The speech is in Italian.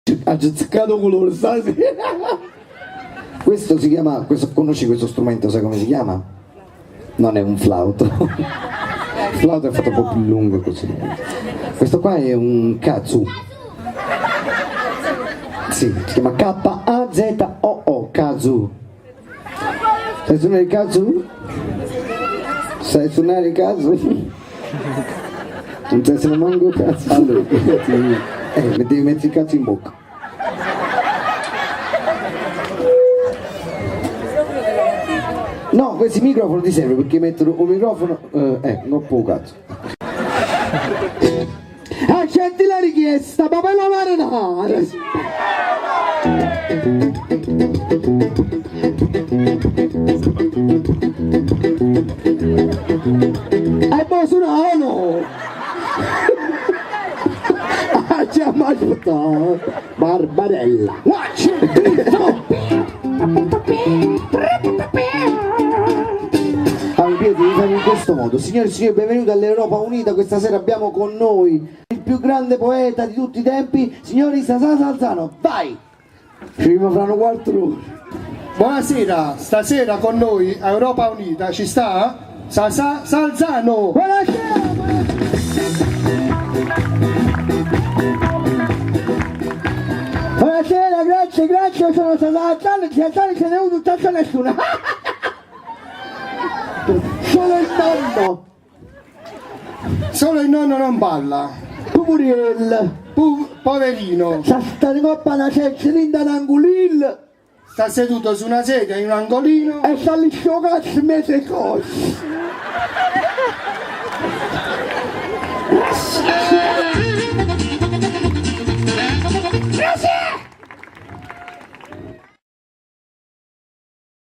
Ha zeccato colore stasera. Questo si chiama, conosci questo strumento, sai come si chiama? Non è un flauto. Il flauto è fatto un po' più lungo così. Questo qua è un kazoo. Sì, si chiama K-A-Z-O-O, kazoo. Sai suonare il kazoo? Sai suonare il kazoo? Non sai se ne manco cazzo. Allora, devi mettere il cazzo in bocca. No, questi microfoni ti servono perché mettono un microfono. Non può cazzo. Accetti la richiesta, papello marinare. E poi suonano. Ci ha mangiato Barbarella. Ai piedi li fai in questo modo. Signore e signori, benvenuti all'Europa Unita. Questa sera abbiamo con noi il più grande poeta di tutti i tempi, signori Sasà Salzano. Vai! Ci rimarranno 4 ore. Buonasera, stasera con noi a Europa Unita ci sta Sasà Salzano. Buonasera! Buonasera, grazie, sono Sasà Salzano, se ne è venuto tanto nessuno. Solo il nonno. Solo il nonno non balla. Puriel. Poverino. Sta in coppa una cilinda d'angulil. Sta seduto su una sedia in un angolino. E sta lì sto cazzo mese cose.